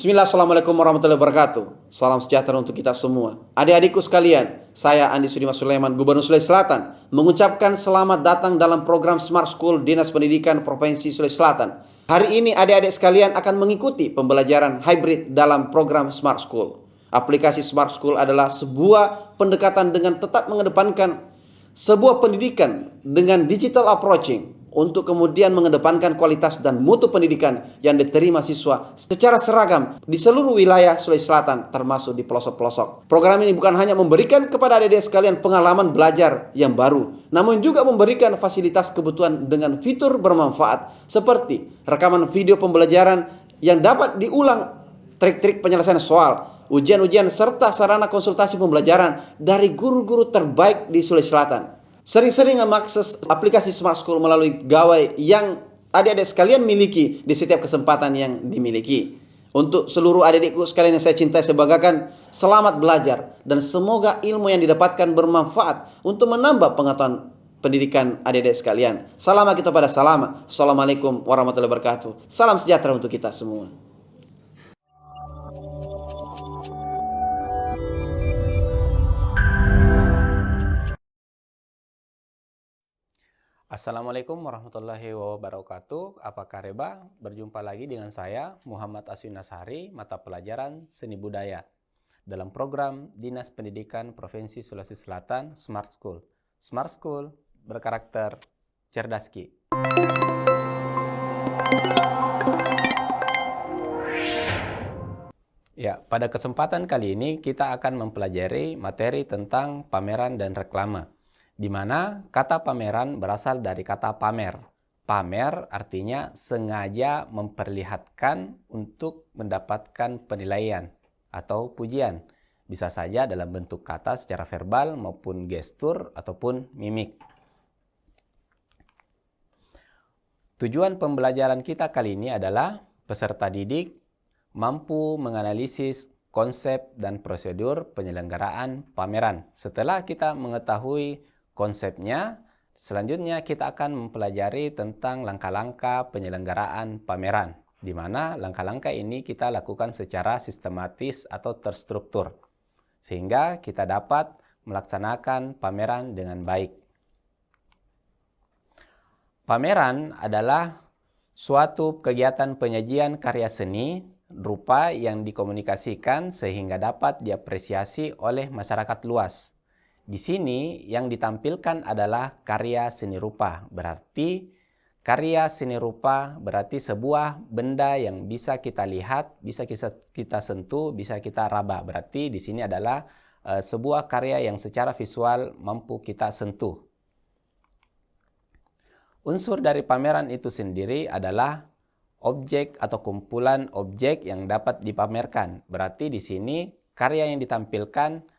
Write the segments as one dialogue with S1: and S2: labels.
S1: Bismillah, Assalamualaikum warahmatullahi wabarakatuh. Salam sejahtera untuk kita semua. Adik-adikku sekalian, saya Andi Sudimas Sulaiman, Gubernur Sulawesi Selatan, mengucapkan selamat datang dalam program Smart School Dinas Pendidikan Provinsi Sulawesi Selatan. Hari ini adik-adik sekalian akan mengikuti pembelajaran hybrid dalam program Smart School. Aplikasi Smart School adalah sebuah pendekatan dengan tetap mengedepankan sebuah pendidikan dengan digital approaching untuk kemudian mengedepankan kualitas dan mutu pendidikan yang diterima siswa secara seragam di seluruh wilayah Sulawesi Selatan termasuk di pelosok-pelosok. Program ini bukan hanya memberikan kepada adik-adik sekalian pengalaman belajar yang baru, namun juga memberikan fasilitas kebutuhan dengan fitur bermanfaat seperti rekaman video pembelajaran yang dapat diulang, trik-trik penyelesaian soal, ujian-ujian serta sarana konsultasi pembelajaran dari guru-guru terbaik di Sulawesi Selatan. Sering-sering mengakses aplikasi Smart School melalui gawai yang adik-adik sekalian miliki di setiap kesempatan yang dimiliki. Untuk seluruh adik-adikku sekalian yang saya cintai, saya banggakan, selamat belajar dan semoga ilmu yang didapatkan bermanfaat untuk menambah pengetahuan pendidikan adik-adik sekalian. Salam kita pada salam. Assalamualaikum warahmatullahi wabarakatuh. Salam sejahtera untuk kita semua.
S2: Assalamualaikum warahmatullahi wabarakatuh. Apa kabar? Berjumpa lagi dengan saya Muhammad Aswin Nasari, mata pelajaran Seni Budaya dalam program Dinas Pendidikan Provinsi Sulawesi Selatan Smart School. Smart School berkarakter cerdaski. Ya, pada kesempatan kali ini kita akan mempelajari materi tentang pameran dan reklame, di mana kata pameran berasal dari kata pamer. Pamer artinya sengaja memperlihatkan untuk mendapatkan penilaian atau pujian. Bisa saja dalam bentuk kata secara verbal maupun gestur ataupun mimik. Tujuan pembelajaran kita kali ini adalah peserta didik mampu menganalisis konsep dan prosedur penyelenggaraan pameran. Setelah kita mengetahui konsepnya, selanjutnya kita akan mempelajari tentang langkah-langkah penyelenggaraan pameran, di mana langkah-langkah ini kita lakukan secara sistematis atau terstruktur, sehingga kita dapat melaksanakan pameran dengan baik. Pameran adalah suatu kegiatan penyajian karya seni rupa yang dikomunikasikan sehingga dapat diapresiasi oleh masyarakat luas. Di sini yang ditampilkan adalah karya seni rupa. Berarti karya seni rupa berarti sebuah benda yang bisa kita lihat, bisa kita sentuh, bisa kita raba. Berarti di sini adalah sebuah karya yang secara visual mampu kita sentuh. Unsur dari pameran itu sendiri adalah objek atau kumpulan objek yang dapat dipamerkan. Berarti di sini karya yang ditampilkan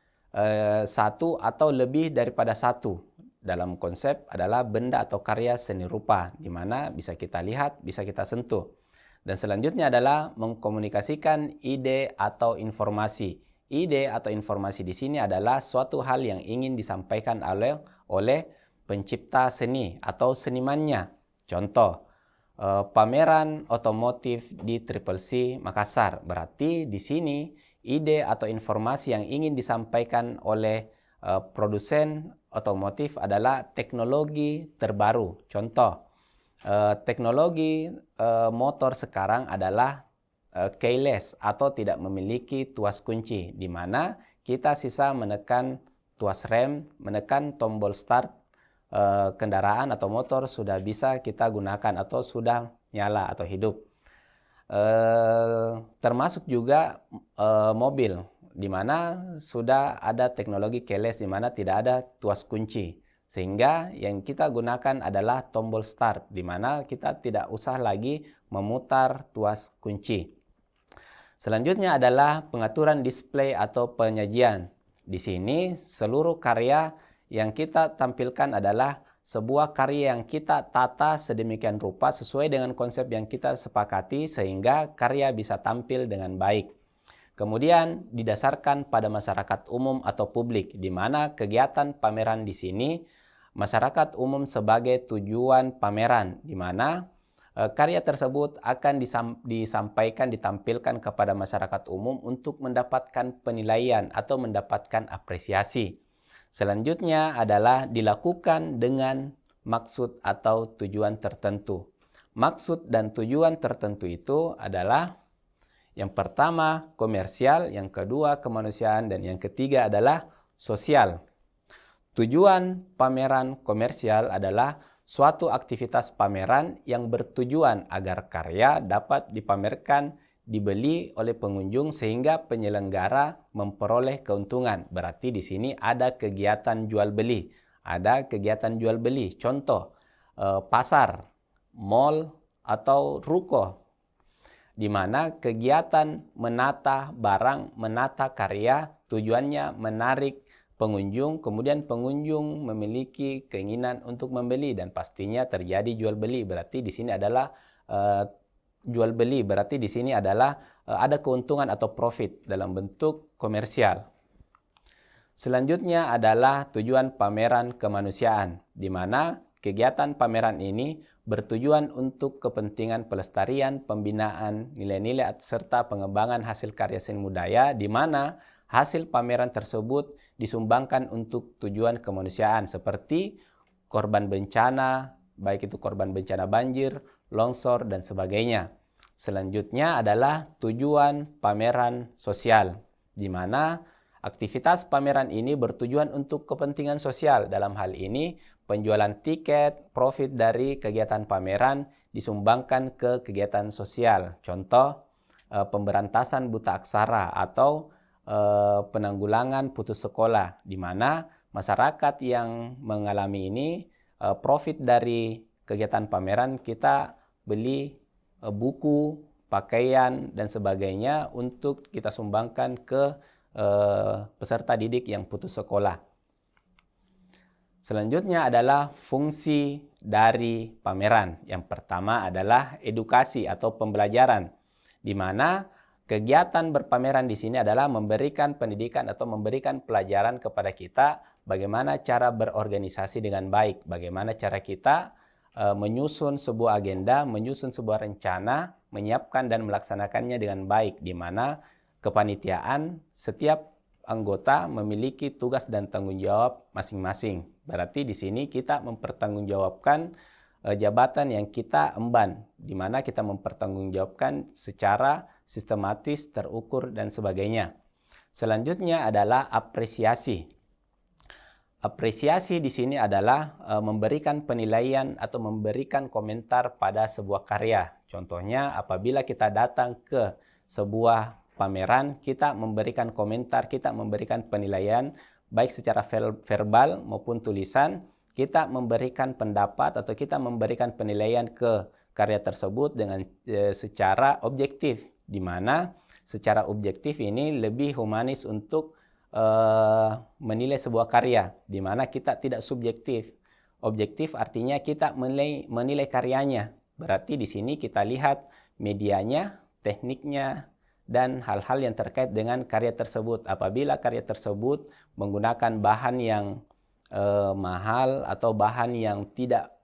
S2: satu atau lebih daripada satu. Dalam konsep adalah benda atau karya seni rupa, di mana bisa kita lihat, bisa kita sentuh. Dan selanjutnya adalah mengkomunikasikan ide atau informasi. Ide atau informasi di sini adalah suatu hal yang ingin disampaikan oleh pencipta seni atau senimannya. Contoh, pameran otomotif di Triple C Makassar. Berarti di sini ide atau informasi yang ingin disampaikan oleh produsen otomotif adalah teknologi terbaru. Contoh, teknologi motor sekarang adalah keyless atau tidak memiliki tuas kunci, di mana kita sisa menekan tuas rem, menekan tombol start, kendaraan atau motor sudah bisa kita gunakan atau sudah nyala atau hidup. Termasuk juga mobil, di mana sudah ada teknologi keyless, di mana tidak ada tuas kunci, sehingga yang kita gunakan adalah tombol start, di mana kita tidak usah lagi memutar tuas kunci. Selanjutnya adalah pengaturan display atau penyajian. Di sini seluruh karya yang kita tampilkan adalah sebuah karya yang kita tata sedemikian rupa sesuai dengan konsep yang kita sepakati sehingga karya bisa tampil dengan baik. Kemudian didasarkan pada masyarakat umum atau publik, di mana kegiatan pameran di sini masyarakat umum sebagai tujuan pameran, di mana karya tersebut akan disampaikan, ditampilkan kepada masyarakat umum untuk mendapatkan penilaian atau mendapatkan apresiasi. Selanjutnya adalah dilakukan dengan maksud atau tujuan tertentu. Maksud dan tujuan tertentu itu adalah yang pertama komersial, yang kedua kemanusiaan, dan yang ketiga adalah sosial. Tujuan pameran komersial adalah suatu aktivitas pameran yang bertujuan agar karya dapat dipamerkan, dibeli oleh pengunjung sehingga penyelenggara memperoleh keuntungan. Berarti di sini ada kegiatan jual beli. Ada kegiatan jual beli. Contoh, pasar, mall, atau ruko, di mana kegiatan menata barang, menata karya, tujuannya menarik pengunjung, kemudian pengunjung memiliki keinginan untuk membeli dan pastinya terjadi jual beli. Berarti di sini adalah jual beli, berarti di sini adalah ada keuntungan atau profit dalam bentuk komersial. Selanjutnya adalah tujuan pameran kemanusiaan, di mana kegiatan pameran ini bertujuan untuk kepentingan pelestarian, pembinaan nilai-nilai serta pengembangan hasil karya seni budaya, di mana hasil pameran tersebut disumbangkan untuk tujuan kemanusiaan seperti korban bencana, baik itu korban bencana banjir, longsor, dan sebagainya. Selanjutnya adalah tujuan pameran sosial, di mana aktivitas pameran ini bertujuan untuk kepentingan sosial. Dalam hal ini, penjualan tiket, profit dari kegiatan pameran disumbangkan ke kegiatan sosial. Contoh, pemberantasan buta aksara atau penanggulangan putus sekolah, di mana masyarakat yang mengalami ini profit dari kegiatan pameran kita beli buku, pakaian, dan sebagainya untuk kita sumbangkan ke peserta didik yang putus sekolah. Selanjutnya adalah fungsi dari pameran. Yang pertama adalah edukasi atau pembelajaran, di mana kegiatan berpameran di sini adalah memberikan pendidikan atau memberikan pelajaran kepada kita bagaimana cara berorganisasi dengan baik, bagaimana cara kita menyusun sebuah agenda, menyusun sebuah rencana, menyiapkan dan melaksanakannya dengan baik, di mana kepanitiaan setiap anggota memiliki tugas dan tanggung jawab masing-masing. Berarti di sini kita mempertanggungjawabkan jabatan yang kita emban, di mana kita mempertanggungjawabkan secara sistematis, terukur, dan sebagainya. Selanjutnya adalah apresiasi. Apresiasi di sini adalah memberikan penilaian atau memberikan komentar pada sebuah karya. Contohnya, apabila kita datang ke sebuah pameran, kita memberikan komentar, kita memberikan penilaian, baik secara verbal maupun tulisan, kita memberikan pendapat atau kita memberikan penilaian ke karya tersebut dengan secara objektif, di mana secara objektif ini lebih humanis untuk menilai sebuah karya, di mana kita tidak subjektif. Objektif artinya kita menilai karyanya. Berarti di sini kita lihat medianya, tekniknya, dan hal-hal yang terkait dengan karya tersebut. Apabila karya tersebut menggunakan bahan yang mahal atau bahan yang tidak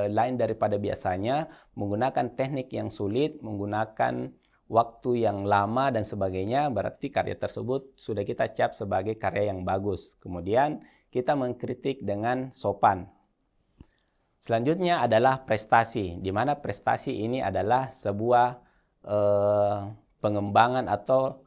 S2: lain daripada biasanya, menggunakan teknik yang sulit, menggunakan waktu yang lama dan sebagainya, berarti karya tersebut sudah kita cap sebagai karya yang bagus. Kemudian kita mengkritik dengan sopan. Selanjutnya adalah prestasi, di mana prestasi ini adalah sebuah pengembangan atau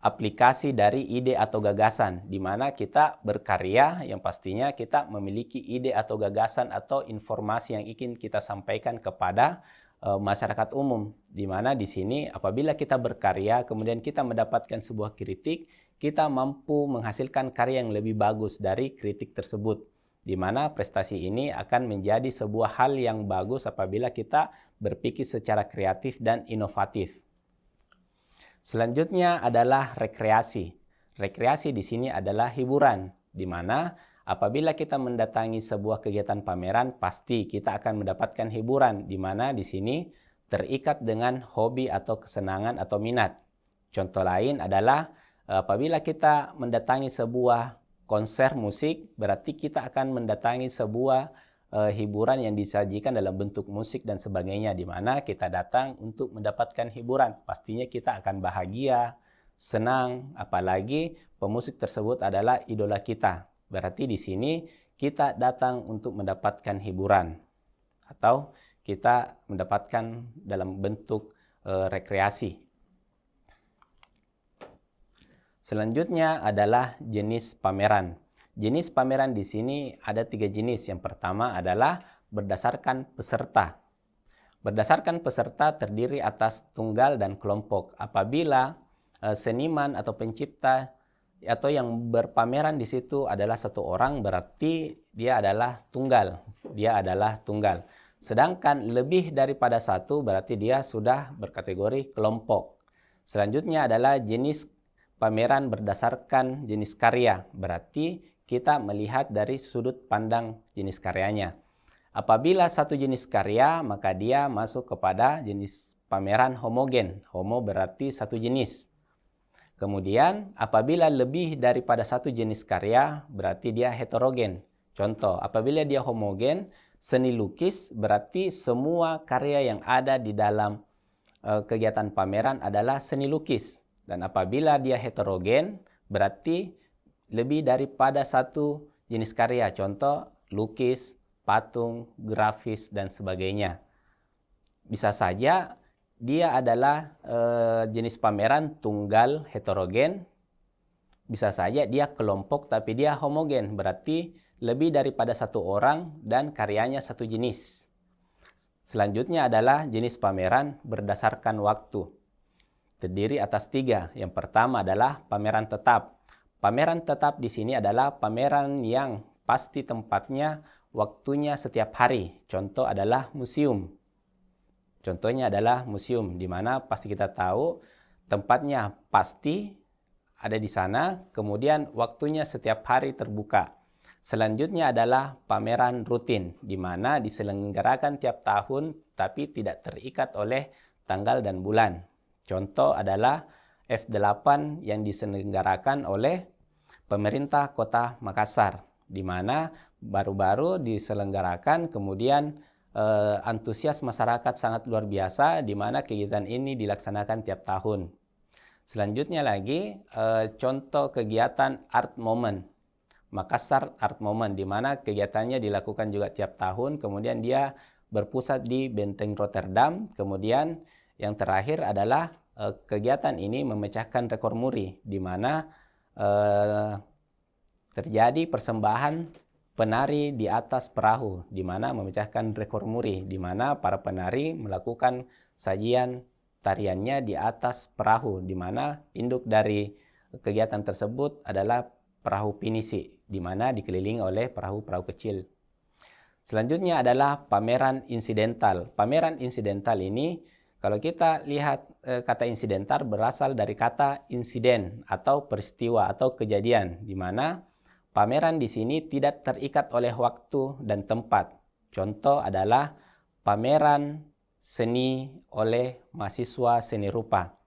S2: aplikasi dari ide atau gagasan, di mana kita berkarya yang pastinya kita memiliki ide atau gagasan atau informasi yang ingin kita sampaikan kepada masyarakat umum, di mana di sini apabila kita berkarya kemudian kita mendapatkan sebuah kritik, kita mampu menghasilkan karya yang lebih bagus dari kritik tersebut, di mana prestasi ini akan menjadi sebuah hal yang bagus apabila kita berpikir secara kreatif dan inovatif. Selanjutnya adalah rekreasi. Rekreasi di sini adalah hiburan, di mana apabila kita mendatangi sebuah kegiatan pameran, pasti kita akan mendapatkan hiburan, di mana di sini terikat dengan hobi atau kesenangan atau minat. Contoh lain adalah apabila kita mendatangi sebuah konser musik, berarti kita akan mendatangi sebuah hiburan yang disajikan dalam bentuk musik dan sebagainya, di mana kita datang untuk mendapatkan hiburan. Pastinya kita akan bahagia, senang, apalagi pemusik tersebut adalah idola kita. Berarti di sini kita datang untuk mendapatkan hiburan atau kita mendapatkan dalam bentuk rekreasi. Selanjutnya adalah jenis pameran. Jenis pameran di sini ada 3 jenis. Yang pertama adalah berdasarkan peserta. Berdasarkan peserta terdiri atas tunggal dan kelompok. Apabila seniman atau pencipta atau yang berpameran di situ adalah satu orang, berarti dia adalah tunggal. Dia adalah tunggal. Sedangkan lebih daripada satu berarti dia sudah berkategori kelompok. Selanjutnya adalah jenis pameran berdasarkan jenis karya, berarti kita melihat dari sudut pandang jenis karyanya. Apabila satu jenis karya, maka dia masuk kepada jenis pameran homogen. Homo berarti satu jenis. Kemudian, apabila lebih daripada satu jenis karya, berarti dia heterogen. Contoh, apabila dia homogen, seni lukis berarti semua karya yang ada di dalam kegiatan pameran adalah seni lukis. Dan apabila dia heterogen, berarti lebih daripada satu jenis karya. Contoh, lukis, patung, grafis, dan sebagainya. Bisa saja dia adalah jenis pameran tunggal heterogen. Bisa saja dia kelompok tapi dia homogen. Berarti lebih daripada satu orang dan karyanya satu jenis. Selanjutnya adalah jenis pameran berdasarkan waktu. Terdiri atas 3. Yang pertama adalah pameran tetap. Pameran tetap di sini adalah pameran yang pasti tempatnya, waktunya setiap hari. Contoh adalah museum. Contohnya adalah museum, di mana pasti kita tahu tempatnya pasti ada di sana, kemudian waktunya setiap hari terbuka. Selanjutnya adalah pameran rutin, di mana diselenggarakan tiap tahun tapi tidak terikat oleh tanggal dan bulan. Contoh adalah F8 yang diselenggarakan oleh pemerintah Kota Makassar, di mana baru-baru diselenggarakan, kemudian antusias masyarakat sangat luar biasa, di mana kegiatan ini dilaksanakan tiap tahun. Selanjutnya lagi contoh kegiatan Art Moment, Makassar Art Moment, di mana kegiatannya dilakukan juga tiap tahun, kemudian dia berpusat di Benteng Rotterdam. Kemudian yang terakhir adalah kegiatan ini memecahkan rekor muri, di mana terjadi persembahan penari di atas perahu, di mana memecahkan rekor muri, di mana para penari melakukan sajian tariannya di atas perahu, di mana induk dari kegiatan tersebut adalah perahu pinisi, di mana dikelilingi oleh perahu-perahu kecil. Selanjutnya adalah pameran insidental. Pameran insidental ini, kalau kita lihat kata insidental berasal dari kata insiden atau peristiwa atau kejadian, di mana pameran di sini tidak terikat oleh waktu dan tempat. Contoh adalah pameran seni oleh mahasiswa seni rupa.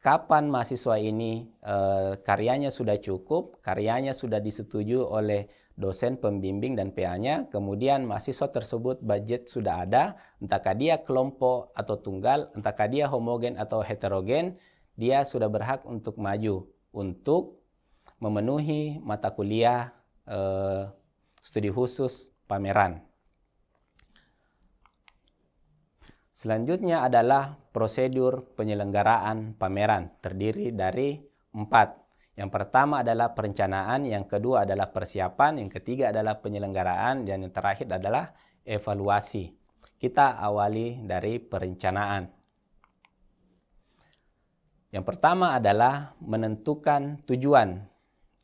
S2: Kapan mahasiswa ini karyanya sudah cukup, karyanya sudah disetujui oleh dosen pembimbing dan PA-nya, kemudian mahasiswa tersebut budget sudah ada, entahkah dia kelompok atau tunggal, entahkah dia homogen atau heterogen, dia sudah berhak untuk maju, untuk memenuhi mata kuliah studi khusus pameran. Selanjutnya adalah prosedur penyelenggaraan pameran, terdiri dari 4. Yang pertama adalah perencanaan, yang kedua adalah persiapan, yang ketiga adalah penyelenggaraan, dan yang terakhir adalah evaluasi. Kita awali dari perencanaan. Yang pertama adalah menentukan tujuan.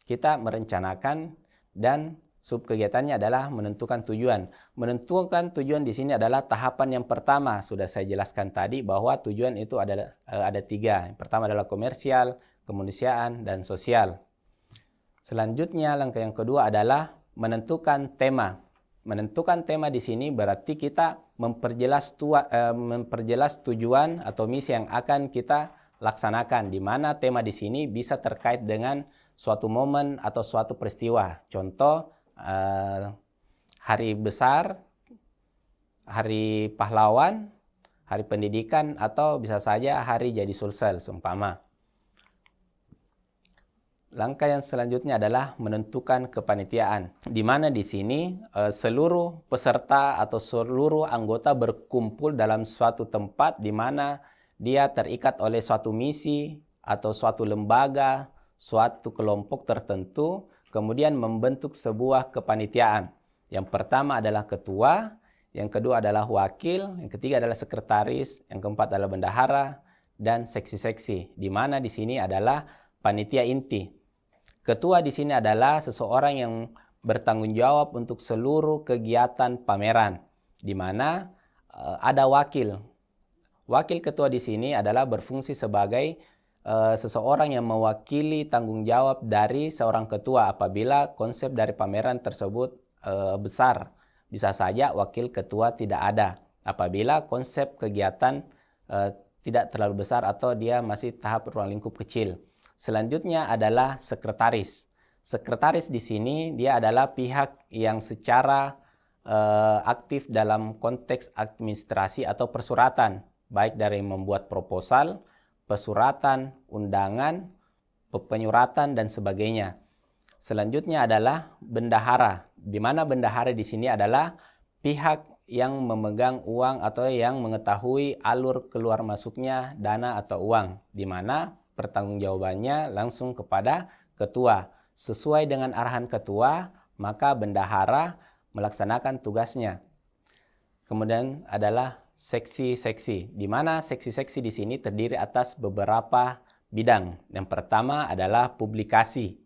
S2: Kita merencanakan dan subkegiatannya adalah menentukan tujuan. Menentukan tujuan di sini adalah tahapan yang pertama. Sudah saya jelaskan tadi bahwa tujuan itu ada 3. Yang pertama adalah komersial, kemanusiaan, dan sosial. Selanjutnya langkah yang kedua adalah menentukan tema. Menentukan tema di sini berarti kita memperjelas tujuan atau misi yang akan kita laksanakan, di mana tema di sini bisa terkait dengan suatu momen atau suatu peristiwa. Contoh, hari besar, hari pahlawan, hari pendidikan, atau bisa saja hari jadi Sulsel, seumpama. Langkah yang selanjutnya adalah menentukan kepanitiaan, di mana di sini seluruh peserta atau seluruh anggota berkumpul dalam suatu tempat di mana dia terikat oleh suatu misi atau suatu lembaga, suatu kelompok tertentu, kemudian membentuk sebuah kepanitiaan. Yang pertama adalah ketua, yang kedua adalah wakil, yang ketiga adalah sekretaris, yang keempat adalah bendahara, dan seksi-seksi, di mana di sini adalah panitia inti. Ketua di sini adalah seseorang yang bertanggung jawab untuk seluruh kegiatan pameran, di mana ada wakil. Wakil ketua di sini adalah berfungsi sebagai seseorang yang mewakili tanggung jawab dari seorang ketua apabila konsep dari pameran tersebut besar. Bisa saja wakil ketua tidak ada apabila konsep kegiatan tidak terlalu besar atau dia masih tahap ruang lingkup kecil. Selanjutnya adalah sekretaris. Sekretaris di sini dia adalah pihak yang secara aktif dalam konteks administrasi atau persuratan, baik dari membuat proposal, pesuratan, undangan, penyuratan, dan sebagainya. Selanjutnya adalah bendahara, di mana bendahara di sini adalah pihak yang memegang uang atau yang mengetahui alur keluar masuknya dana atau uang, di mana pertanggungjawabannya langsung kepada ketua. Sesuai dengan arahan ketua, maka bendahara melaksanakan tugasnya. Kemudian adalah seksi-seksi, di mana seksi-seksi di sini terdiri atas beberapa bidang. Yang pertama adalah publikasi.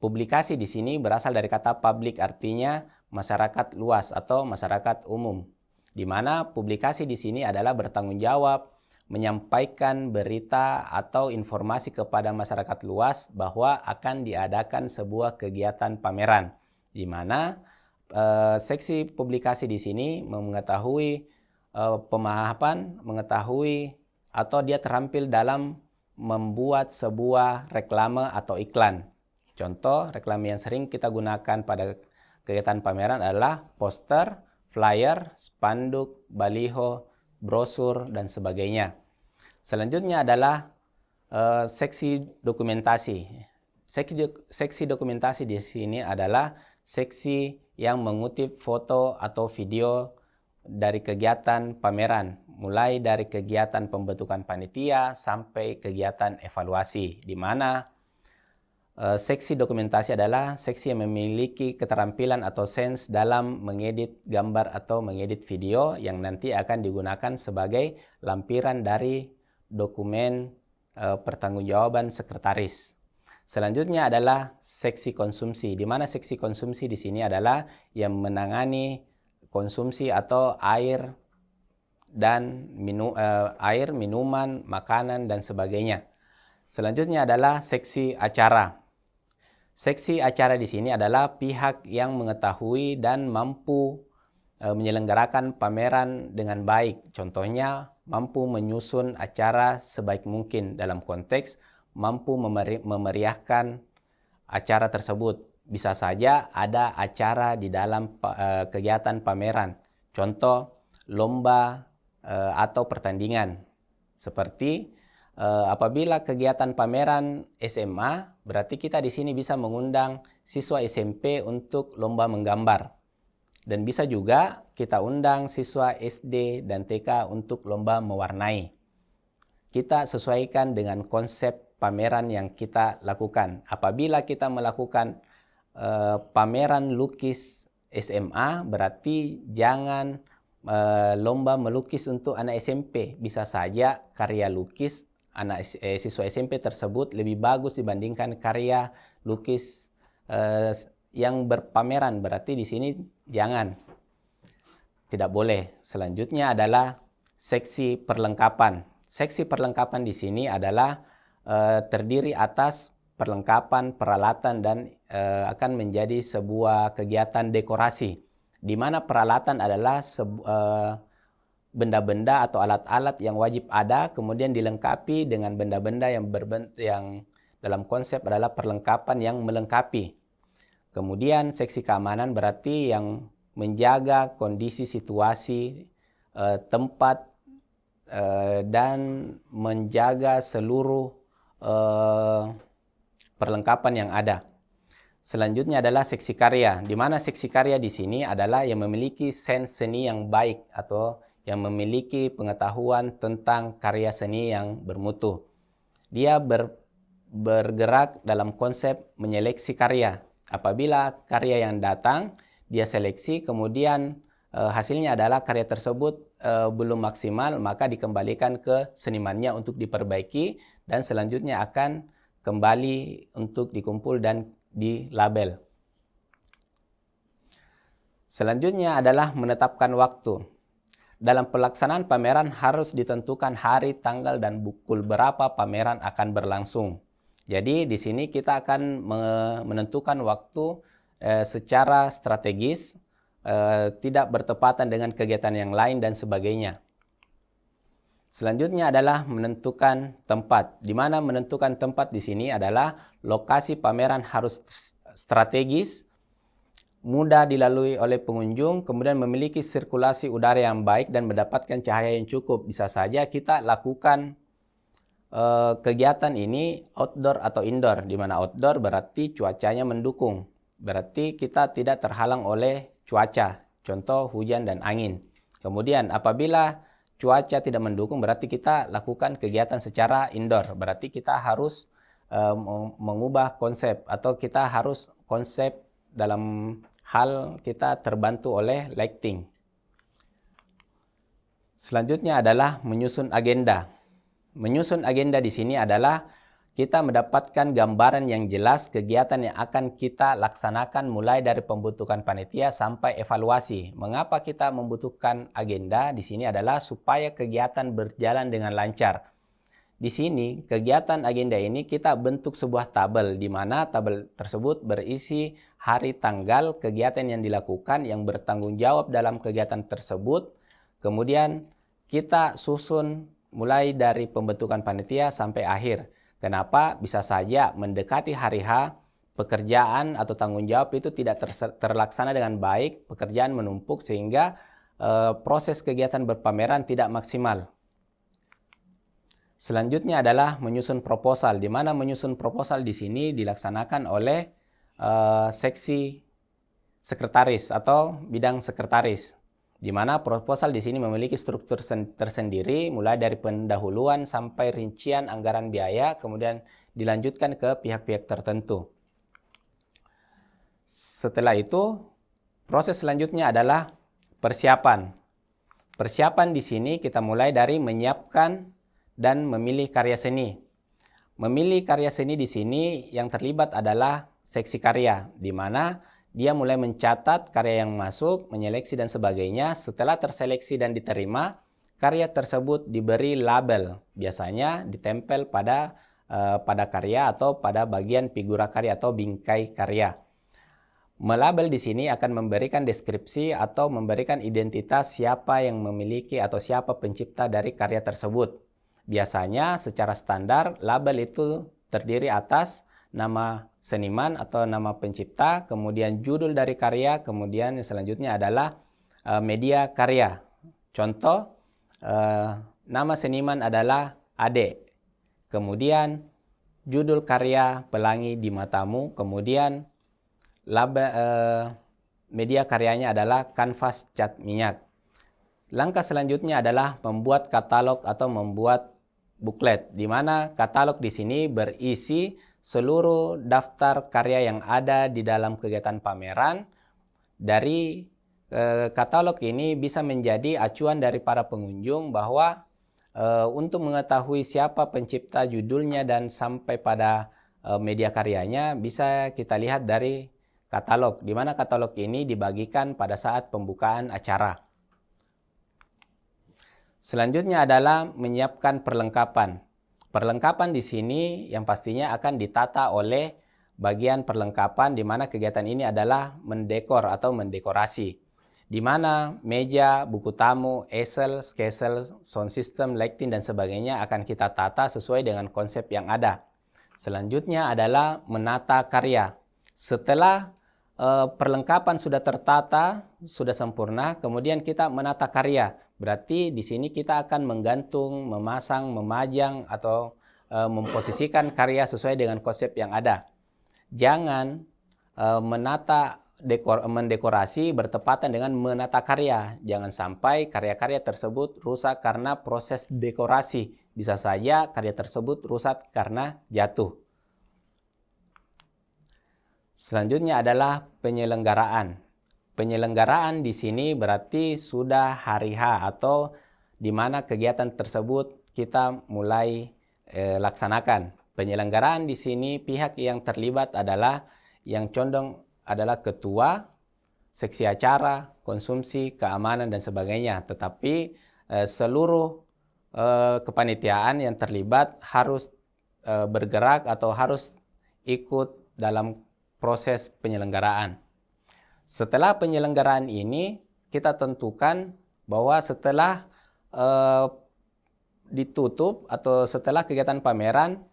S2: Publikasi di sini berasal dari kata publik, artinya masyarakat luas atau masyarakat umum. Di mana publikasi di sini adalah bertanggung jawab menyampaikan berita atau informasi kepada masyarakat luas bahwa akan diadakan sebuah kegiatan pameran, di mana seksi publikasi di sini mengetahui pemahaman, mengetahui atau dia terampil dalam membuat sebuah reklame atau iklan. Contoh reklame yang sering kita gunakan pada kegiatan pameran adalah poster, flyer, spanduk, baliho, brosur, dan sebagainya. Selanjutnya adalah seksi dokumentasi. Seksi dokumentasi di sini adalah seksi yang mengutip foto atau video dari kegiatan pameran, mulai dari kegiatan pembentukan panitia sampai kegiatan evaluasi, di mana seksi dokumentasi adalah seksi yang memiliki keterampilan atau sense dalam mengedit gambar atau mengedit video yang nanti akan digunakan sebagai lampiran dari dokumen pertanggungjawaban sekretaris. Selanjutnya adalah seksi konsumsi, di mana seksi konsumsi di sini adalah yang menangani konsumsi atau air dan air, minuman, makanan, dan sebagainya. Selanjutnya adalah seksi acara. Seksi acara di sini adalah pihak yang mengetahui dan mampu menyelenggarakan pameran dengan baik. Contohnya, mampu menyusun acara sebaik mungkin dalam konteks mampu memeriahkan acara tersebut. Bisa saja ada acara di dalam kegiatan pameran. Contoh, lomba atau pertandingan. Seperti apabila kegiatan pameran SMA, berarti kita di sini bisa mengundang siswa SMP untuk lomba menggambar. Dan bisa juga kita undang siswa SD dan TK untuk lomba mewarnai. Kita sesuaikan dengan konsep pameran yang kita lakukan. Apabila kita melakukan pameran lukis SMA, berarti jangan lomba melukis untuk anak SMP. Bisa saja karya lukis anak siswa SMP tersebut lebih bagus dibandingkan karya lukis yang berpameran. Berarti di sini jangan, tidak boleh. Selanjutnya adalah seksi perlengkapan. Seksi perlengkapan di sini adalah terdiri atas perlengkapan, peralatan, dan akan menjadi sebuah kegiatan dekorasi, di mana peralatan adalah benda-benda atau alat-alat yang wajib ada, kemudian dilengkapi dengan benda-benda yang dalam konsep adalah perlengkapan yang melengkapi. Kemudian seksi keamanan berarti yang menjaga kondisi situasi tempat dan menjaga seluruh perlengkapan yang ada. Selanjutnya adalah seksi karya, di mana seksi karya di sini adalah yang memiliki sense seni yang baik atau yang memiliki pengetahuan tentang karya seni yang bermutu. Dia bergerak dalam konsep menyeleksi karya. Apabila karya yang datang, dia seleksi, kemudian hasilnya adalah karya tersebut belum maksimal, maka dikembalikan ke senimannya untuk diperbaiki dan selanjutnya akan kembali untuk dikumpul dan dilabel. Selanjutnya adalah menetapkan waktu. Dalam pelaksanaan pameran harus ditentukan hari, tanggal, dan pukul berapa pameran akan berlangsung. Jadi di sini kita akan menentukan waktu secara strategis, tidak bertepatan dengan kegiatan yang lain dan sebagainya. Selanjutnya adalah menentukan tempat. Di mana menentukan tempat di sini adalah lokasi pameran harus strategis, mudah dilalui oleh pengunjung, kemudian memiliki sirkulasi udara yang baik dan mendapatkan cahaya yang cukup. Bisa saja kita lakukan kegiatan ini outdoor atau indoor, di mana outdoor berarti cuacanya mendukung. Berarti kita tidak terhalang oleh cuaca, contoh hujan dan angin. Kemudian apabila cuaca tidak mendukung, berarti kita lakukan kegiatan secara indoor. Berarti kita harus mengubah konsep atau kita harus konsep dalam hal kita terbantu oleh lighting. Selanjutnya adalah menyusun agenda. Menyusun agenda di sini adalah kita mendapatkan gambaran yang jelas kegiatan yang akan kita laksanakan mulai dari pembentukan panitia sampai evaluasi. Mengapa kita membutuhkan agenda di sini adalah supaya kegiatan berjalan dengan lancar. Di sini kegiatan agenda ini kita bentuk sebuah tabel di mana tabel tersebut berisi hari, tanggal, kegiatan yang dilakukan yang bertanggung jawab dalam kegiatan tersebut. Kemudian kita susun mulai dari pembentukan panitia sampai akhir. Kenapa? Bisa saja mendekati hari H, pekerjaan atau tanggung jawab itu tidak terlaksana dengan baik, pekerjaan menumpuk sehingga proses kegiatan berpameran tidak maksimal. Selanjutnya adalah menyusun proposal, di mana menyusun proposal di sini dilaksanakan oleh seksi sekretaris atau bidang sekretaris. Di mana proposal di sini memiliki struktur tersendiri mulai dari pendahuluan sampai rincian anggaran biaya, kemudian dilanjutkan ke pihak-pihak tertentu. Setelah itu, proses selanjutnya adalah persiapan. Persiapan di sini kita mulai dari menyiapkan dan memilih karya seni. Memilih karya seni di sini yang terlibat adalah seksi karya, di mana dia mulai mencatat karya yang masuk, menyeleksi dan sebagainya. Setelah terseleksi dan diterima, karya tersebut diberi label. Biasanya ditempel pada karya atau pada bagian figura karya atau bingkai karya. Melabel di sini akan memberikan deskripsi atau memberikan identitas siapa yang memiliki atau siapa pencipta dari karya tersebut. Biasanya secara standar label itu terdiri atas nama seniman atau nama pencipta, kemudian judul dari karya, kemudian yang selanjutnya adalah media karya. Contoh, nama seniman adalah Ade, kemudian judul karya Pelangi di Matamu, kemudian media karyanya adalah kanvas cat minyak. Langkah selanjutnya adalah membuat katalog atau membuat buklet, di mana katalog di sini berisi seluruh daftar karya yang ada di dalam kegiatan pameran. Dari katalog ini bisa menjadi acuan dari para pengunjung bahwa untuk mengetahui siapa pencipta, judulnya, dan sampai pada media karyanya bisa kita lihat dari katalog, di mana katalog ini dibagikan pada saat pembukaan acara. Selanjutnya adalah menyiapkan perlengkapan. Perlengkapan di sini yang pastinya akan ditata oleh bagian perlengkapan, di mana kegiatan ini adalah mendekor atau mendekorasi. Di mana meja, buku tamu, easel, schedule, sound system, lighting, dan sebagainya akan kita tata sesuai dengan konsep yang ada. Selanjutnya adalah menata karya. Setelah perlengkapan sudah tertata, sudah sempurna, kemudian kita menata karya. Berarti di sini kita akan menggantung, memasang, memajang, atau memposisikan karya sesuai dengan konsep yang ada. Jangan mendekorasi bertepatan dengan menata karya. Jangan sampai karya-karya tersebut rusak karena proses dekorasi. Bisa saja karya tersebut rusak karena jatuh. Selanjutnya adalah penyelenggaraan. Penyelenggaraan di sini berarti sudah hari H atau di mana kegiatan tersebut kita mulai laksanakan. Penyelenggaraan di sini pihak yang terlibat adalah yang condong adalah ketua, seksi acara, konsumsi, keamanan dan sebagainya. Tetapi seluruh kepanitiaan yang terlibat harus bergerak atau harus ikut dalam proses penyelenggaraan. Setelah penyelenggaraan ini, kita tentukan bahwa setelah ditutup atau setelah kegiatan pameran,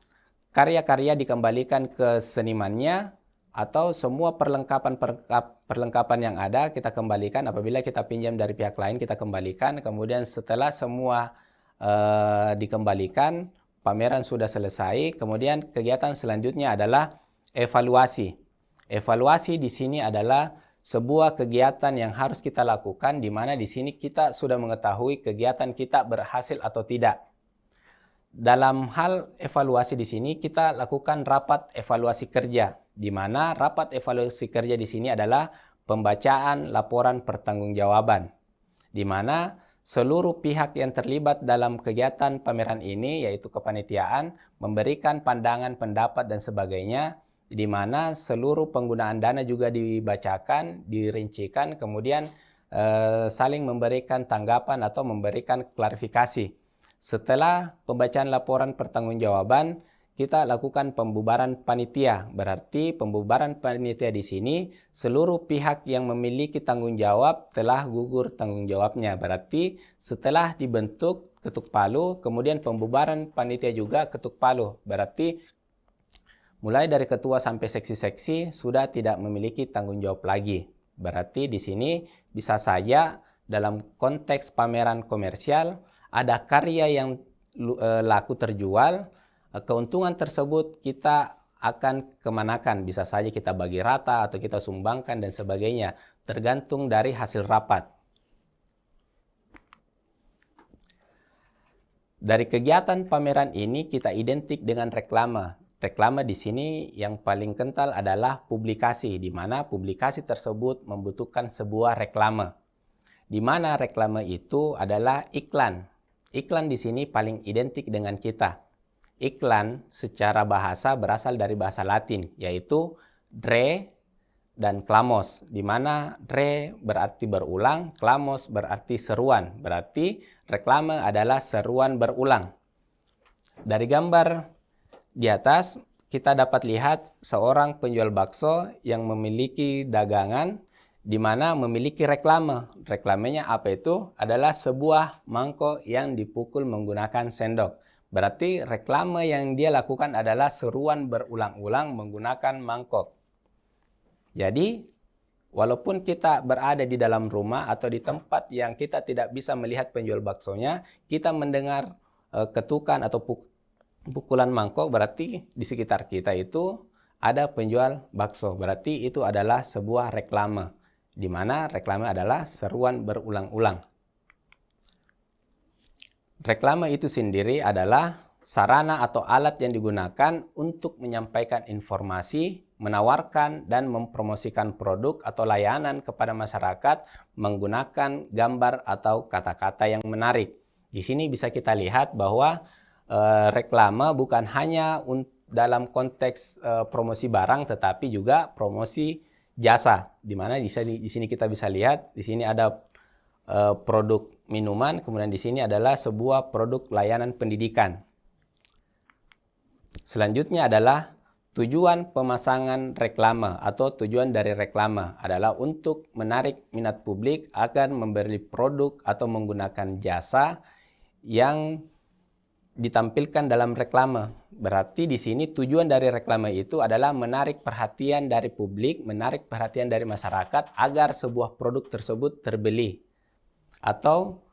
S2: karya-karya dikembalikan ke senimannya atau semua perlengkapan yang ada kita kembalikan. Apabila kita pinjam dari pihak lain, kita kembalikan. Kemudian setelah semua dikembalikan, pameran sudah selesai. Kemudian kegiatan selanjutnya adalah evaluasi. Evaluasi di sini adalah sebuah kegiatan yang harus kita lakukan, di mana di sini kita sudah mengetahui kegiatan kita berhasil atau tidak. Dalam hal evaluasi di sini kita lakukan rapat evaluasi kerja, di mana rapat evaluasi kerja di sini adalah pembacaan laporan pertanggungjawaban, di mana seluruh pihak yang terlibat dalam kegiatan pameran ini, yaitu kepanitiaan, memberikan pandangan, pendapat dan sebagainya, di mana seluruh penggunaan dana juga dibacakan, dirincikan, kemudian saling memberikan tanggapan atau memberikan klarifikasi. Setelah pembacaan laporan pertanggungjawaban, kita lakukan pembubaran panitia. Berarti pembubaran panitia di sini seluruh pihak yang memiliki tanggung jawab telah gugur tanggung jawabnya. Berarti setelah dibentuk ketuk palu, kemudian pembubaran panitia juga ketuk palu. Berarti mulai dari ketua sampai seksi-seksi sudah tidak memiliki tanggung jawab lagi. Berarti di sini bisa saja dalam konteks pameran komersial ada karya yang laku terjual, keuntungan tersebut kita akan kemanakan. Bisa saja kita bagi rata atau kita sumbangkan dan sebagainya, tergantung dari hasil rapat. Dari kegiatan pameran ini kita identik dengan reklame. Reklame di sini yang paling kental adalah publikasi, di mana publikasi tersebut membutuhkan sebuah reklame. Di mana reklame itu adalah iklan. Iklan di sini paling identik dengan kita. Iklan secara bahasa berasal dari bahasa Latin, yaitu re dan klamos, di mana re berarti berulang, klamos berarti seruan. Berarti reklame adalah seruan berulang. Dari gambar di atas kita dapat lihat seorang penjual bakso yang memiliki dagangan di mana memiliki reklame. Reklamenya apa itu? Adalah sebuah mangkok yang dipukul menggunakan sendok. Berarti reklame yang dia lakukan adalah seruan berulang-ulang menggunakan mangkok. Jadi, walaupun kita berada di dalam rumah atau di tempat yang kita tidak bisa melihat penjual baksonya, kita mendengar ketukan atau pukulan mangkok, berarti di sekitar kita itu ada penjual bakso. Berarti itu adalah sebuah reklame, di mana reklame adalah seruan berulang-ulang. Reklame itu sendiri adalah sarana atau alat yang digunakan untuk menyampaikan informasi, menawarkan dan mempromosikan produk atau layanan kepada masyarakat menggunakan gambar atau kata-kata yang menarik. Di sini bisa kita lihat bahwa reklame bukan hanya dalam konteks promosi barang, tetapi juga promosi jasa. Di mana di sini kita bisa lihat, di sini ada produk minuman, kemudian di sini adalah sebuah produk layanan pendidikan. Selanjutnya adalah tujuan pemasangan reklame atau tujuan dari reklame adalah untuk menarik minat publik agar membeli produk atau menggunakan jasa yang ditampilkan dalam reklame. Berarti di sini tujuan dari reklame itu adalah menarik perhatian dari publik, menarik perhatian dari masyarakat agar sebuah produk tersebut terbeli atau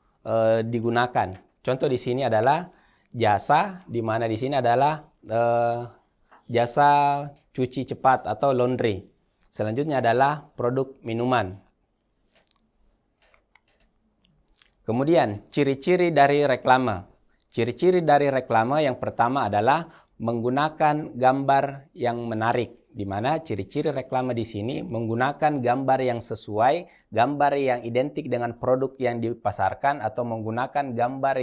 S2: digunakan. Contoh di sini adalah jasa, di mana di sini adalah jasa cuci cepat atau laundry. Selanjutnya adalah produk minuman. Kemudian ciri-ciri dari reklame. Ciri-ciri dari reklame yang pertama adalah menggunakan gambar yang menarik, di mana ciri-ciri reklame di sini menggunakan gambar yang sesuai, gambar yang identik dengan produk yang dipasarkan, atau menggunakan gambar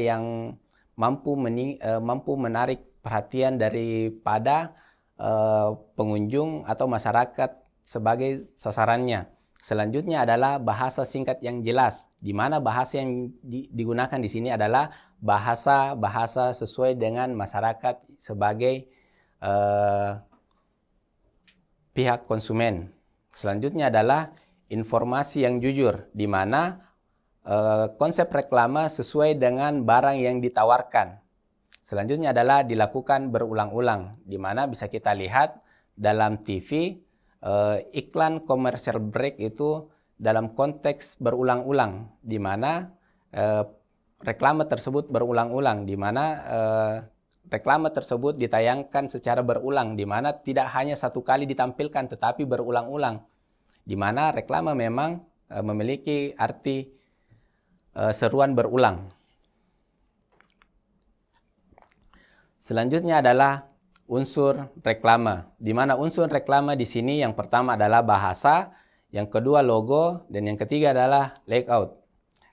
S2: yang mampu menarik perhatian daripada pengunjung atau masyarakat sebagai sasarannya. Selanjutnya adalah bahasa singkat yang jelas, di mana bahasa yang digunakan di sini adalah bahasa sesuai dengan masyarakat sebagai pihak konsumen. Selanjutnya adalah informasi yang jujur, di mana konsep reklame sesuai dengan barang yang ditawarkan. Selanjutnya adalah dilakukan berulang-ulang, di mana bisa kita lihat dalam TV, iklan commercial break itu dalam konteks berulang-ulang, di mana reklame tersebut berulang-ulang, di mana reklame tersebut ditayangkan secara berulang, di mana tidak hanya satu kali ditampilkan tetapi berulang-ulang, di mana reklame memang memiliki arti seruan berulang. Selanjutnya adalah unsur reklame, di mana unsur reklame di sini yang pertama adalah bahasa, yang kedua logo, dan yang ketiga adalah layout.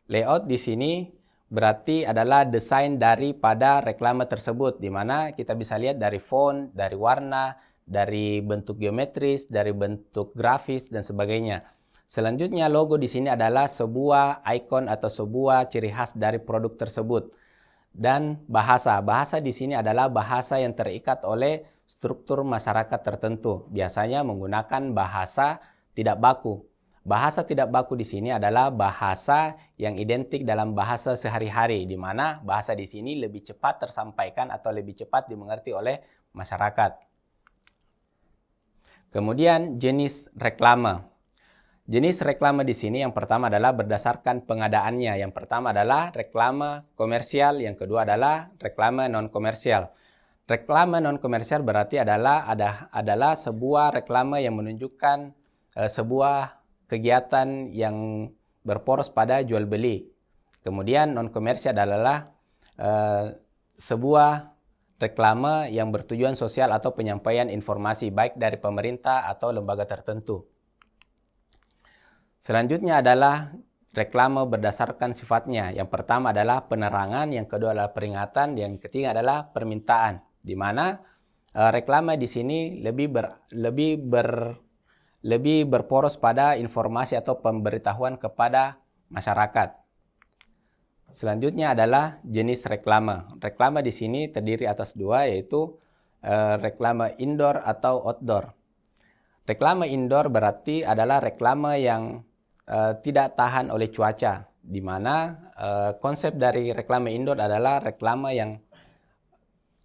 S2: Layout di sini berarti adalah desain daripada reklame tersebut, di mana kita bisa lihat dari font, dari warna, dari bentuk geometris, dari bentuk grafis, dan sebagainya. Selanjutnya logo di sini adalah sebuah ikon atau sebuah ciri khas dari produk tersebut. Dan bahasa di sini adalah bahasa yang terikat oleh struktur masyarakat tertentu, biasanya menggunakan bahasa tidak baku. Bahasa tidak baku di sini adalah bahasa yang identik dalam bahasa sehari-hari, di mana bahasa di sini lebih cepat tersampaikan atau lebih cepat dimengerti oleh masyarakat. Kemudian jenis reklame. Jenis reklame di sini yang pertama adalah berdasarkan pengadaannya. Yang pertama adalah reklame komersial, yang kedua adalah reklame non-komersial. Reklame non-komersial berarti adalah sebuah reklame yang menunjukkan sebuah kegiatan yang berporos pada jual beli. Kemudian non-komersial adalah sebuah reklame yang bertujuan sosial atau penyampaian informasi baik dari pemerintah atau lembaga tertentu. Selanjutnya adalah reklame berdasarkan sifatnya. Yang pertama adalah penerangan, yang kedua adalah peringatan, yang ketiga adalah permintaan. Di mana reklame di sini lebih berporos pada informasi atau pemberitahuan kepada masyarakat. Selanjutnya adalah jenis reklame. Reklame di sini terdiri atas dua, yaitu reklame indoor atau outdoor. Reklame indoor berarti adalah reklame yang tidak tahan oleh cuaca, di mana konsep dari reklame indoor adalah reklame yang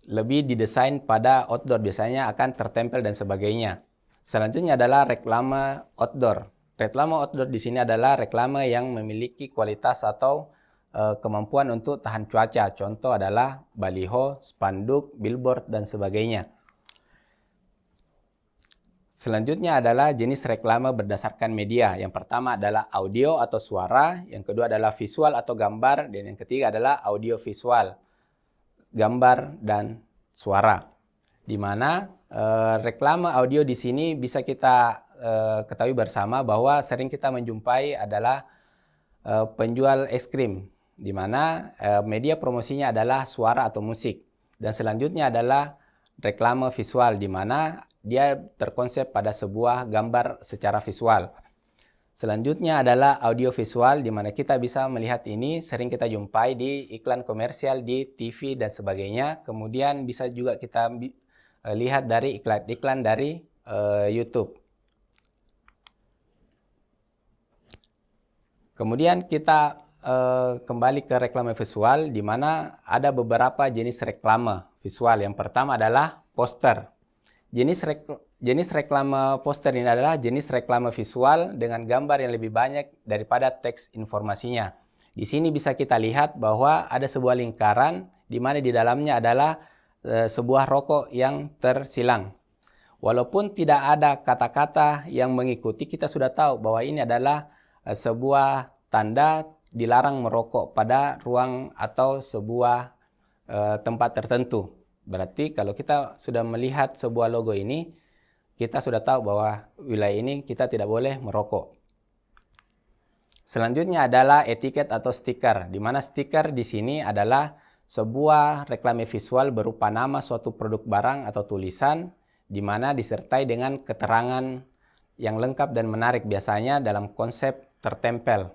S2: lebih didesain pada outdoor, biasanya akan tertempel dan sebagainya. Selanjutnya adalah reklame outdoor. Reklame outdoor di sini adalah reklame yang memiliki kualitas atau kemampuan untuk tahan cuaca. Contoh adalah baliho, spanduk, billboard, dan sebagainya. Selanjutnya adalah jenis reklame berdasarkan media. Yang pertama adalah audio atau suara, yang kedua adalah visual atau gambar, dan yang ketiga adalah audio visual, gambar dan suara. Di mana reklame audio di sini bisa kita ketahui bersama bahwa sering kita menjumpai adalah penjual es krim, di mana media promosinya adalah suara atau musik. Dan selanjutnya adalah reklame visual, di mana dia terkonsep pada sebuah gambar secara visual. Selanjutnya adalah audio visual, di mana kita bisa melihat ini sering kita jumpai di iklan komersial di TV dan sebagainya. Kemudian bisa juga kita lihat dari iklan-iklan dari YouTube. Kemudian kita kembali ke reklame visual, di mana ada beberapa jenis reklame visual. Yang pertama adalah poster. Jenis reklame poster ini adalah jenis reklame visual dengan gambar yang lebih banyak daripada teks informasinya. Di sini bisa kita lihat bahwa ada sebuah lingkaran di mana di dalamnya adalah sebuah rokok yang tersilang. Walaupun tidak ada kata-kata yang mengikuti, kita sudah tahu bahwa ini adalah sebuah tanda dilarang merokok pada ruang atau sebuah tempat tertentu. Berarti kalau kita sudah melihat sebuah logo ini, kita sudah tahu bahwa wilayah ini kita tidak boleh merokok. Selanjutnya adalah etiket atau stiker, di mana stiker di sini adalah sebuah reklame visual berupa nama suatu produk barang atau tulisan, di mana disertai dengan keterangan yang lengkap dan menarik, biasanya dalam konsep tertempel.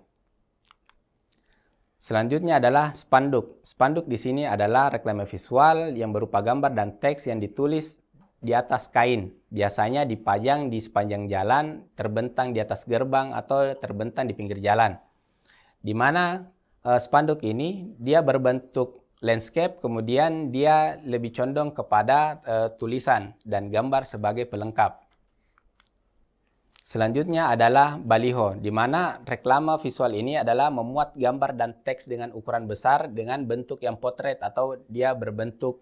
S2: Selanjutnya adalah spanduk. Spanduk di sini adalah reklame visual yang berupa gambar dan teks yang ditulis di atas kain. Biasanya dipajang di sepanjang jalan, terbentang di atas gerbang atau terbentang di pinggir jalan. Di mana spanduk ini dia berbentuk landscape, kemudian dia lebih condong kepada tulisan dan gambar sebagai pelengkap. Selanjutnya adalah baliho, di mana reklame visual ini adalah memuat gambar dan teks dengan ukuran besar dengan bentuk yang potret atau dia berbentuk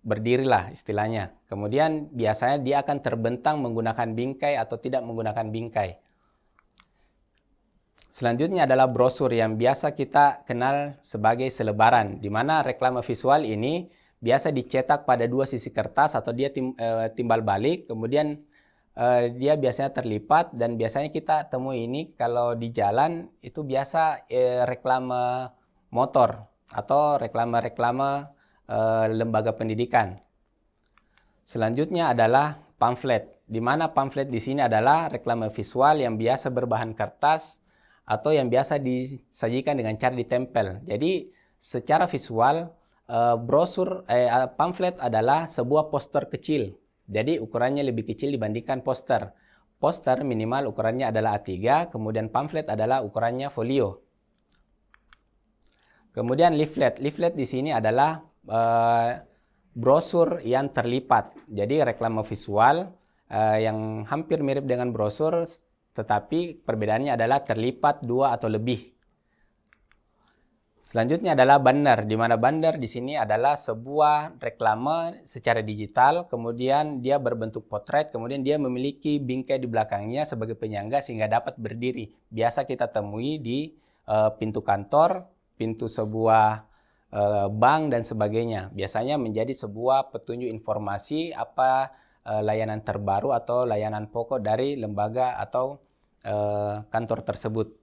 S2: berdirilah istilahnya. Kemudian biasanya dia akan terbentang menggunakan bingkai atau tidak menggunakan bingkai. Selanjutnya adalah brosur yang biasa kita kenal sebagai selebaran, di mana reklame visual ini biasa dicetak pada dua sisi kertas atau dia timbal balik, kemudian dia biasanya terlipat, dan biasanya kita temui ini kalau di jalan itu biasa reklame motor atau reklame-reklame lembaga pendidikan. Selanjutnya adalah pamflet, di mana pamflet di sini adalah reklame visual yang biasa berbahan kertas atau yang biasa disajikan dengan cara ditempel. Jadi secara visual pamflet adalah sebuah poster kecil. Jadi ukurannya lebih kecil dibandingkan poster. Poster minimal ukurannya adalah A3, kemudian pamflet adalah ukurannya folio. Kemudian leaflet. Leaflet di sini adalah brosur yang terlipat. Jadi reklame visual yang hampir mirip dengan brosur, tetapi perbedaannya adalah terlipat dua atau lebih. Selanjutnya adalah banner, di mana banner di sini adalah sebuah reklame secara digital, kemudian dia berbentuk potret, kemudian dia memiliki bingkai di belakangnya sebagai penyangga sehingga dapat berdiri. Biasa kita temui di pintu kantor, pintu sebuah bank dan sebagainya. Biasanya menjadi sebuah petunjuk informasi apa layanan terbaru atau layanan pokok dari lembaga atau kantor tersebut.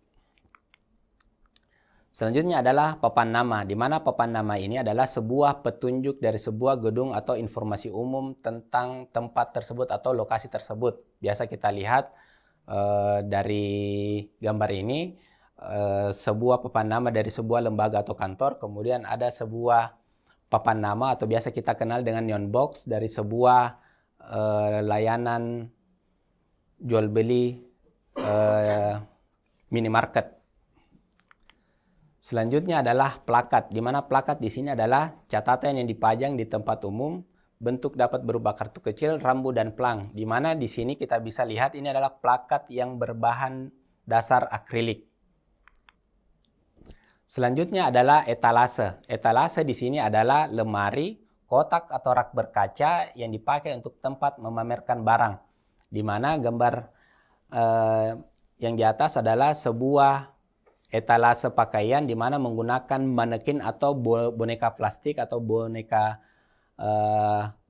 S2: Selanjutnya adalah papan nama, di mana papan nama ini adalah sebuah petunjuk dari sebuah gedung atau informasi umum tentang tempat tersebut atau lokasi tersebut. Biasa kita lihat dari gambar ini sebuah papan nama dari sebuah lembaga atau kantor, kemudian ada sebuah papan nama atau biasa kita kenal dengan neon box dari sebuah layanan jual beli minimarket. Selanjutnya adalah plakat, di mana plakat di sini adalah catatan yang dipajang di tempat umum, bentuk dapat berupa kartu kecil, rambu dan plang. Di mana di sini kita bisa lihat ini adalah plakat yang berbahan dasar akrilik. Selanjutnya adalah etalase. Etalase di sini adalah lemari, kotak atau rak berkaca yang dipakai untuk tempat memamerkan barang. Di mana gambar yang di atas adalah sebuah etalase pakaian di mana menggunakan manekin atau boneka plastik atau boneka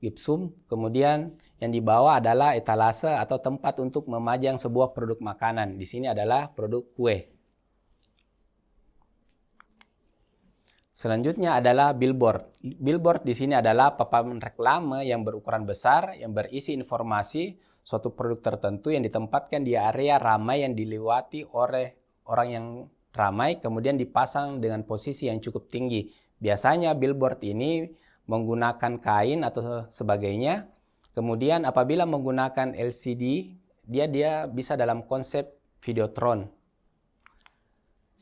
S2: gipsum. Kemudian yang di bawah adalah etalase atau tempat untuk memajang sebuah produk makanan. Di sini adalah produk kue. Selanjutnya adalah billboard. Billboard di sini adalah papan reklame yang berukuran besar yang berisi informasi suatu produk tertentu yang ditempatkan di area ramai yang dilewati oleh orang yang ramai, kemudian dipasang dengan posisi yang cukup tinggi. Biasanya billboard ini menggunakan kain atau sebagainya. Kemudian apabila menggunakan LCD, dia bisa dalam konsep videotron.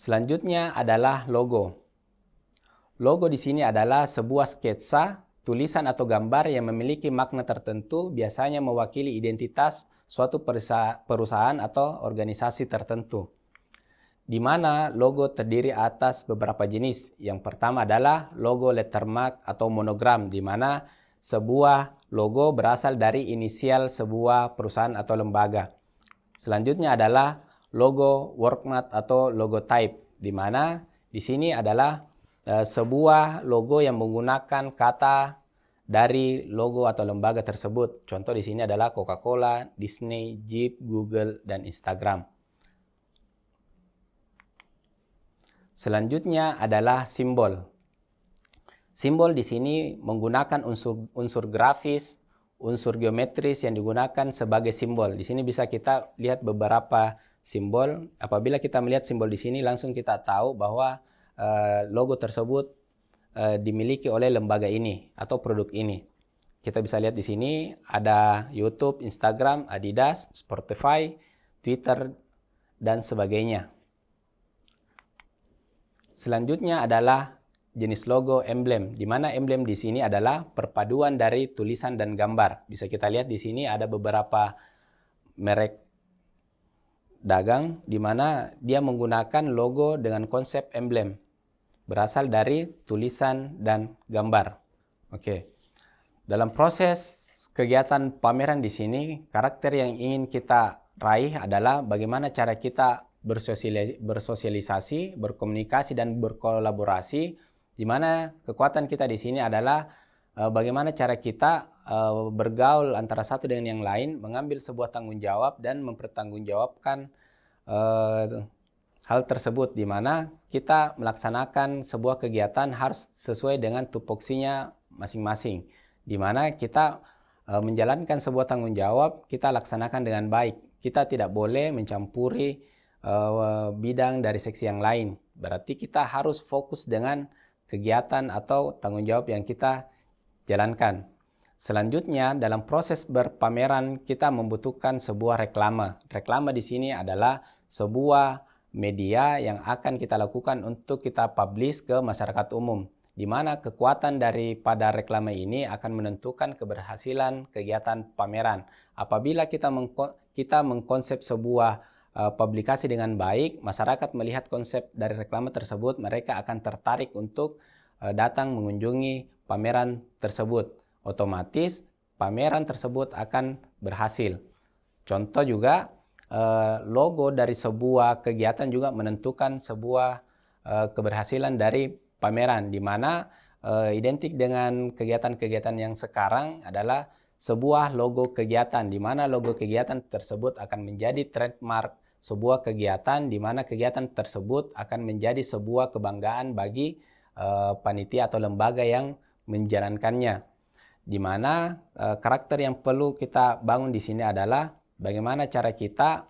S2: Selanjutnya adalah logo. Logo di sini adalah sebuah sketsa, tulisan atau gambar yang memiliki makna tertentu, biasanya mewakili identitas suatu perusahaan atau organisasi tertentu. Di mana logo terdiri atas beberapa jenis. Yang pertama adalah logo lettermark atau monogram, di mana sebuah logo berasal dari inisial sebuah perusahaan atau lembaga. Selanjutnya adalah logo workmark atau logo type, di mana di sini adalah sebuah logo yang menggunakan kata dari logo atau lembaga tersebut. Contoh di sini adalah Coca-Cola, Disney, Jeep, Google, dan Instagram. Selanjutnya adalah simbol. Simbol di sini menggunakan unsur grafis, unsur geometris yang digunakan sebagai simbol. Di sini bisa kita lihat beberapa simbol. Apabila kita melihat simbol di sini, langsung kita tahu bahwa logo tersebut dimiliki oleh lembaga ini atau produk ini. Kita bisa lihat di sini ada YouTube, Instagram, Adidas, Spotify, Twitter, dan sebagainya. Selanjutnya adalah jenis logo emblem, di mana emblem di sini adalah perpaduan dari tulisan dan gambar. Bisa kita lihat di sini ada beberapa merek dagang di mana dia menggunakan logo dengan konsep emblem, berasal dari tulisan dan gambar. Oke. Dalam proses kegiatan pameran di sini, karakter yang ingin kita raih adalah bagaimana cara kita bersosialisasi, berkomunikasi, dan berkolaborasi, di mana kekuatan kita di sini adalah bagaimana cara kita bergaul antara satu dengan yang lain, mengambil sebuah tanggung jawab dan mempertanggungjawabkan hal tersebut, di mana kita melaksanakan sebuah kegiatan harus sesuai dengan tupoksinya masing-masing, di mana kita menjalankan sebuah tanggung jawab, kita laksanakan dengan baik. Kita tidak boleh mencampuri bidang dari seksi yang lain. Berarti kita harus fokus dengan kegiatan atau tanggung jawab yang kita jalankan. Selanjutnya, dalam proses berpameran kita membutuhkan sebuah reklame. Reklame di sini adalah sebuah media yang akan kita lakukan untuk kita publish ke masyarakat umum, di mana kekuatan daripada reklame ini akan menentukan keberhasilan kegiatan pameran. Apabila kita mengkonsep sebuah publikasi dengan baik, masyarakat melihat konsep dari reklame tersebut, mereka akan tertarik untuk datang mengunjungi pameran tersebut. Otomatis pameran tersebut akan berhasil. Contoh juga logo dari sebuah kegiatan juga menentukan sebuah keberhasilan dari pameran, di mana identik dengan kegiatan-kegiatan yang sekarang adalah sebuah logo kegiatan, di mana logo kegiatan tersebut akan menjadi trademark sebuah kegiatan, di mana kegiatan tersebut akan menjadi sebuah kebanggaan bagi panitia atau lembaga yang menjalankannya. Di mana karakter yang perlu kita bangun di sini adalah bagaimana cara kita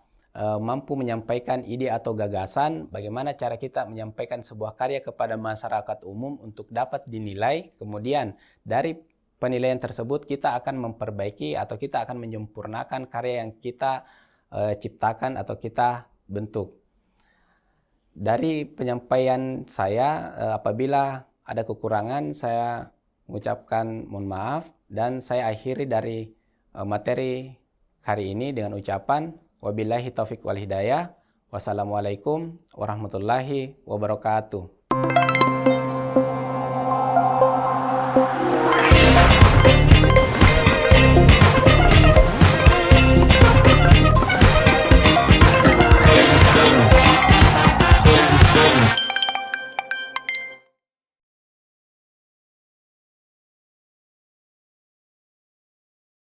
S2: mampu menyampaikan ide atau gagasan, bagaimana cara kita menyampaikan sebuah karya kepada masyarakat umum untuk dapat dinilai, kemudian dari penilaian tersebut kita akan memperbaiki atau kita akan menyempurnakan karya yang kita ciptakan atau kita bentuk. Dari penyampaian saya, apabila ada kekurangan, saya mengucapkan mohon maaf, dan saya akhiri dari materi hari ini dengan ucapan wabillahi taufik wal hidayah. Wassalamualaikum warahmatullahi wabarakatuh.